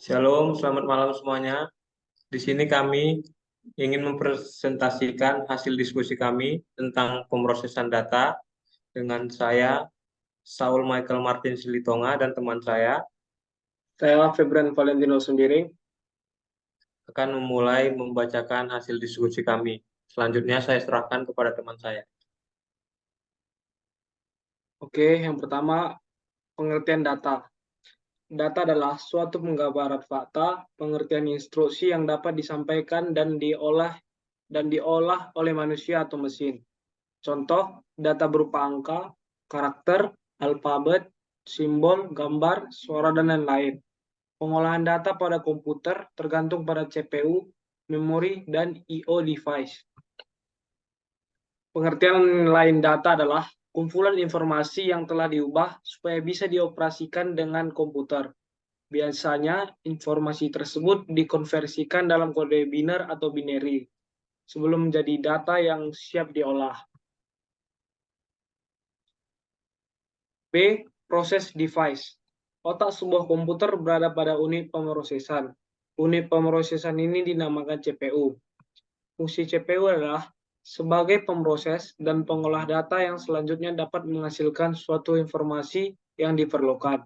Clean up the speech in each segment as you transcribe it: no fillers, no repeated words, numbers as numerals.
Shalom, selamat malam semuanya. Di sini kami ingin mempresentasikan hasil diskusi kami tentang pemrosesan data dengan saya, Saul Michael Martin Silitonga, dan teman saya Saya Febran Valentino Sembiring. akan memulai membacakan hasil diskusi kami. Selanjutnya saya serahkan kepada teman saya. Oke, yang pertama pengertian data. Data adalah suatu penggambaran fakta, pengertian instruksi yang dapat disampaikan dan diolah oleh manusia atau mesin. Contoh, data berupa angka, karakter, alfabet, simbol, gambar, suara, dan lain-lain. Pengolahan data pada komputer tergantung pada CPU, memori, dan I/O device. Pengertian lain data adalah kumpulan informasi yang telah diubah supaya bisa dioperasikan dengan komputer. Biasanya, informasi tersebut dikonversikan dalam kode biner atau binary sebelum menjadi data yang siap diolah. B. Proses device. Otak sebuah komputer berada pada unit pemrosesan. Unit pemrosesan ini dinamakan CPU. Fungsi CPU adalah sebagai pemroses dan pengolah data yang selanjutnya dapat menghasilkan suatu informasi yang diperlukan.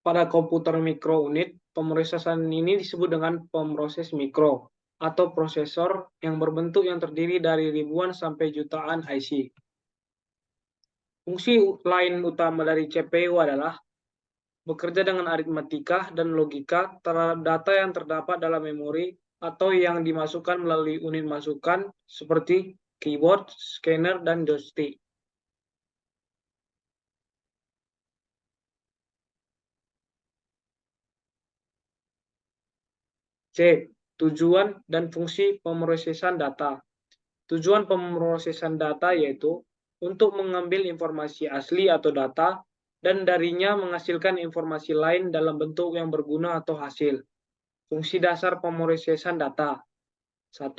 Pada komputer mikrounit, pemrosesan ini disebut dengan pemroses mikro atau prosesor yang berbentuk yang terdiri dari ribuan sampai jutaan IC. Fungsi lain utama dari CPU adalah bekerja dengan aritmatika dan logika terhadap data yang terdapat dalam memori atau yang dimasukkan melalui unit masukan seperti keyboard, scanner, dan joystick. C. Tujuan dan fungsi pemrosesan data. Tujuan pemrosesan data yaitu untuk mengambil informasi asli atau data dan darinya menghasilkan informasi lain dalam bentuk yang berguna atau hasil. Fungsi dasar pemrosesan data. 1.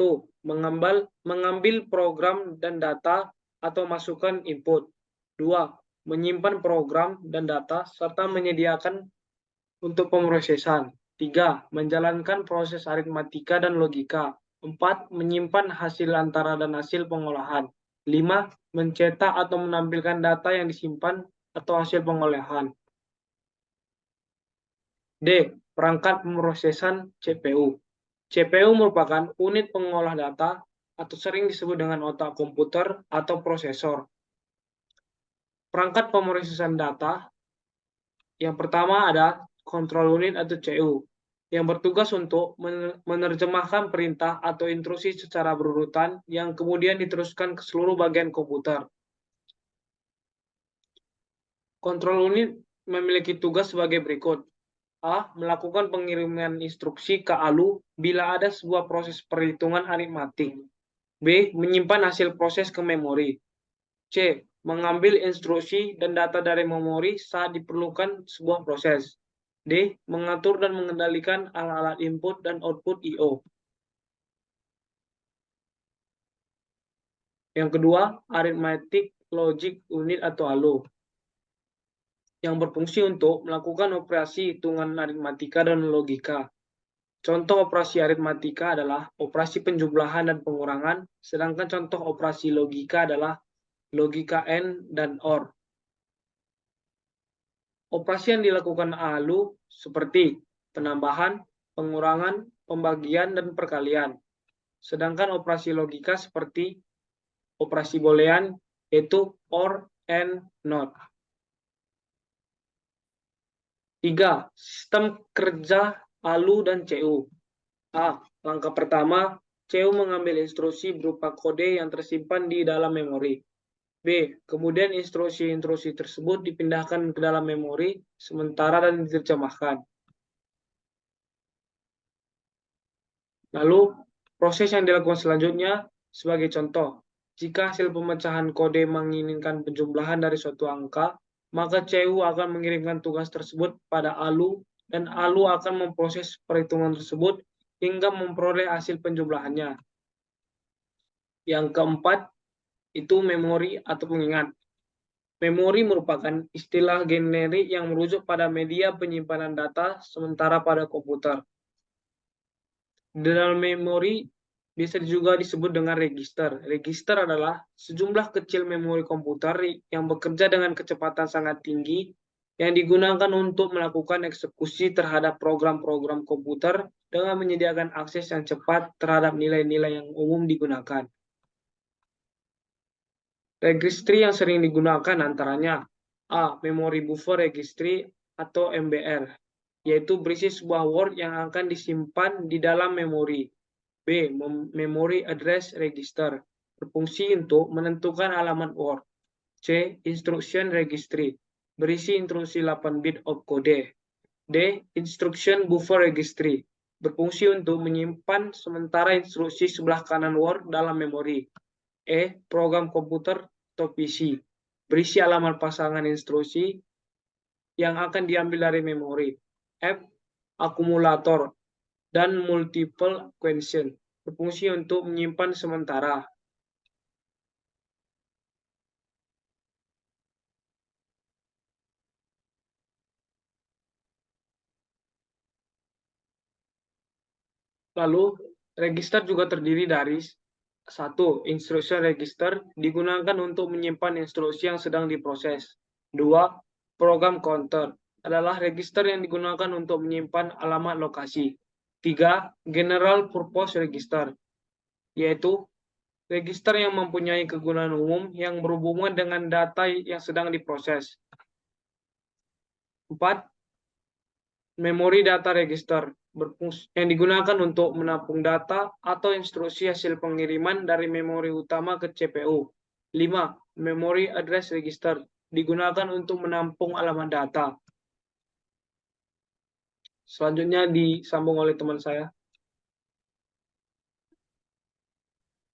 Mengambil program dan data atau masukan input. 2. Menyimpan program dan data serta menyediakan untuk pemrosesan. 3. Menjalankan proses aritmatika dan logika. 4. Menyimpan hasil antara dan hasil pengolahan. 5. Mencetak atau menampilkan data yang disimpan atau hasil pengolahan. D. Perangkat pemrosesan CPU. CPU merupakan unit pengolah data atau sering disebut dengan otak komputer atau prosesor. Perangkat pemrosesan data yang pertama ada control unit atau CU yang bertugas untuk menerjemahkan perintah atau instruksi secara berurutan yang kemudian diteruskan ke seluruh bagian komputer. Control unit memiliki tugas sebagai berikut. A. Melakukan pengiriman instruksi ke ALU bila ada sebuah proses perhitungan aritmatik. B. Menyimpan hasil proses ke memori. C. Mengambil instruksi dan data dari memori saat diperlukan sebuah proses. D. Mengatur dan mengendalikan alat-alat input dan output I/O. Yang kedua, Arithmetic Logic Unit atau ALU, yang berfungsi untuk melakukan operasi hitungan aritmatika dan logika. Contoh operasi aritmatika adalah operasi penjumlahan dan pengurangan, sedangkan contoh operasi logika adalah logika AND dan OR. Operasi yang dilakukan ALU seperti penambahan, pengurangan, pembagian, dan perkalian. Sedangkan operasi logika seperti operasi boolean yaitu OR, AND, NOT. 3. Sistem kerja ALU dan CU. A. Langkah pertama, CU mengambil instruksi berupa kode yang tersimpan di dalam memori. B. Kemudian instruksi-instruksi tersebut dipindahkan ke dalam memori sementara dan diterjemahkan. Lalu, proses yang dilakukan selanjutnya sebagai contoh. Jika hasil pemecahan kode menginginkan penjumlahan dari suatu angka, maka CU akan mengirimkan tugas tersebut pada ALU dan ALU akan memproses perhitungan tersebut hingga memperoleh hasil penjumlahannya. Yang keempat, itu memori atau pengingat. Memori merupakan istilah generik yang merujuk pada media penyimpanan data sementara pada komputer. Di dalam memori bisa juga disebut dengan register. Register adalah sejumlah kecil memori komputer yang bekerja dengan kecepatan sangat tinggi yang digunakan untuk melakukan eksekusi terhadap program-program komputer dengan menyediakan akses yang cepat terhadap nilai-nilai yang umum digunakan. Registry yang sering digunakan antaranya A. Memory Buffer Registry atau MBR, yaitu berisi sebuah word yang akan disimpan di dalam memori. B. Memory Address Register, berfungsi untuk menentukan alamat word. C. Instruction Registry, berisi instruksi 8 bit opcode. D. Instruction Buffer Registry, berfungsi untuk menyimpan sementara instruksi sebelah kanan word dalam memori. E. Program komputer atau PC, berisi alamat pasangan instruksi yang akan diambil dari memori. F. Akumulator dan multiple question, berfungsi untuk menyimpan sementara. Lalu, register juga terdiri dari 1. Instruction register digunakan untuk menyimpan instruksi yang sedang diproses. 2. Program counter adalah register yang digunakan untuk menyimpan alamat lokasi. 3. General purpose register, yaitu register yang mempunyai kegunaan umum yang berhubungan dengan data yang sedang diproses. 4. Memory data register yang digunakan untuk menampung data atau instruksi hasil pengiriman dari memori utama ke CPU. 5. Memory address register digunakan untuk menampung alamat data. Selanjutnya disambung oleh teman saya.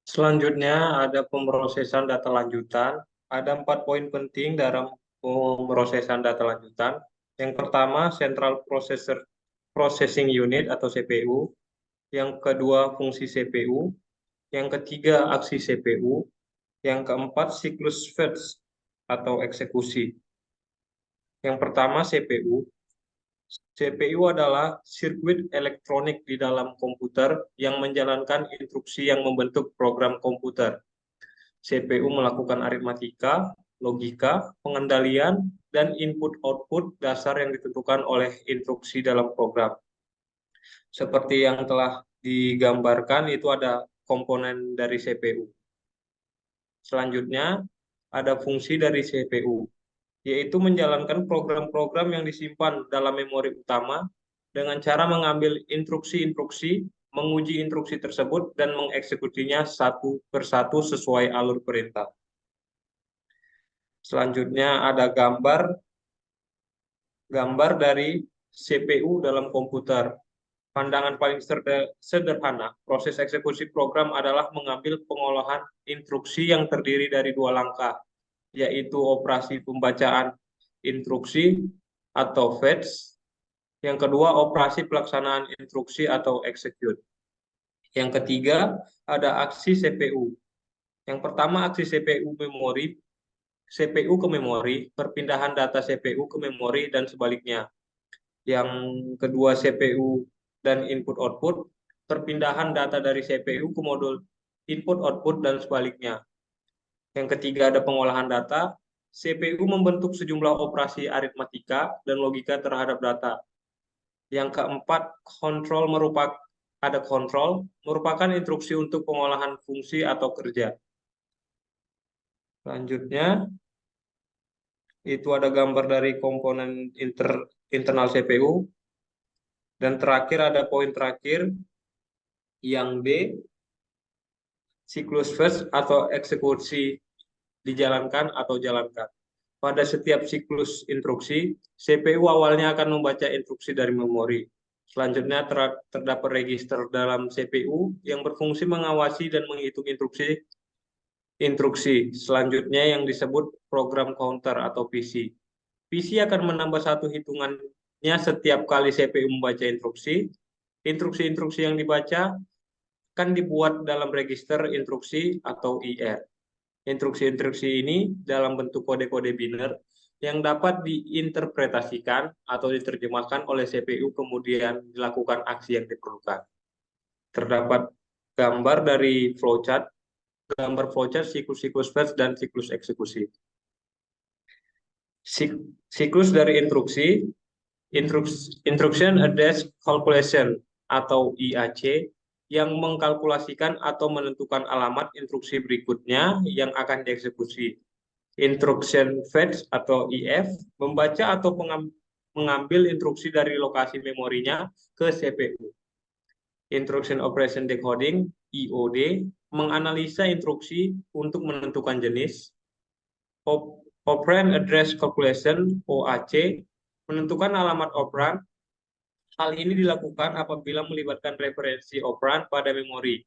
Selanjutnya ada pemrosesan data lanjutan. Ada 4 poin penting dalam pemrosesan data lanjutan. Yang pertama, Central Processing Unit atau CPU. Yang kedua, fungsi CPU. Yang ketiga, aksi CPU. Yang keempat, siklus fetch atau eksekusi. Yang pertama, CPU. CPU adalah sirkuit elektronik di dalam komputer yang menjalankan instruksi yang membentuk program komputer. CPU melakukan aritmatika, logika, pengendalian, dan input-output dasar yang ditentukan oleh instruksi dalam program. Seperti yang telah digambarkan, itu ada komponen dari CPU. Selanjutnya, ada fungsi dari CPU, yaitu menjalankan program-program yang disimpan dalam memori utama dengan cara mengambil instruksi-instruksi, menguji instruksi tersebut, dan mengeksekutinya satu persatu sesuai alur perintah. Selanjutnya ada gambar dari CPU dalam komputer. Pandangan paling sederhana, proses eksekusi program adalah mengambil pengolahan instruksi yang terdiri dari 2 langkah, yaitu operasi pembacaan instruksi atau fetch. Yang kedua, operasi pelaksanaan instruksi atau execute. Yang ketiga, ada aksi CPU. Yang pertama, aksi CPU ke memori, perpindahan data CPU ke memori, dan sebaliknya. Yang kedua, CPU dan input-output, perpindahan data dari CPU ke modul input-output, dan sebaliknya. Yang ketiga, ada pengolahan data. CPU membentuk sejumlah operasi aritmatika dan logika terhadap data. Yang keempat, kontrol merupakan instruksi untuk pengolahan fungsi atau kerja. Selanjutnya, itu ada gambar dari komponen internal CPU. Dan terakhir ada poin terakhir, yang B, siklus fetch atau eksekusi dijalankan atau jalankan. Pada setiap siklus instruksi, CPU awalnya akan membaca instruksi dari memori. Selanjutnya terdapat register dalam CPU yang berfungsi mengawasi dan menghitung instruksi. Selanjutnya yang disebut program counter atau PC. PC akan menambah satu hitungannya setiap kali CPU membaca instruksi. Instruksi-instruksi yang dibaca akan dibuat dalam register instruksi atau IR. Instruksi-instruksi ini dalam bentuk kode-kode biner yang dapat diinterpretasikan atau diterjemahkan oleh CPU kemudian dilakukan aksi yang diperlukan. Terdapat gambar dari flowchart, siklus-siklus fetch, dan siklus eksekusi. Siklus dari Instruction Address Calculation atau IAC, yang mengkalkulasikan atau menentukan alamat instruksi berikutnya yang akan dieksekusi. Instruction Fetch atau IF, membaca atau mengambil instruksi dari lokasi memorinya ke CPU. Instruction Operation Decoding, IOD, menganalisa instruksi untuk menentukan jenis. Operand Address Calculation, OAC, menentukan alamat operand. Hal ini dilakukan apabila melibatkan referensi operand pada memori.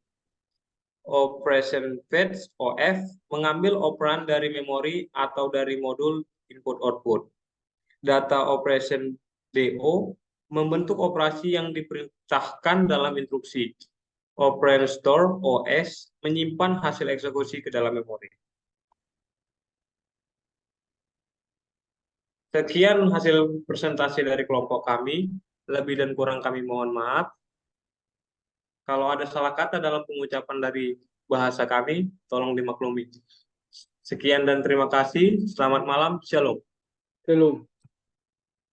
Operation Fetch, OF, mengambil operand dari memori atau dari modul input-output. Data Operation DO, membentuk operasi yang diperintahkan dalam instruksi. Operand Store, OS, menyimpan hasil eksekusi ke dalam memori. Sekian hasil presentasi dari kelompok kami. Lebih dan kurang kami mohon maaf. Kalau ada salah kata dalam pengucapan dari bahasa kami, tolong dimaklumi. Sekian dan terima kasih. Selamat malam. Shalom. Shalom.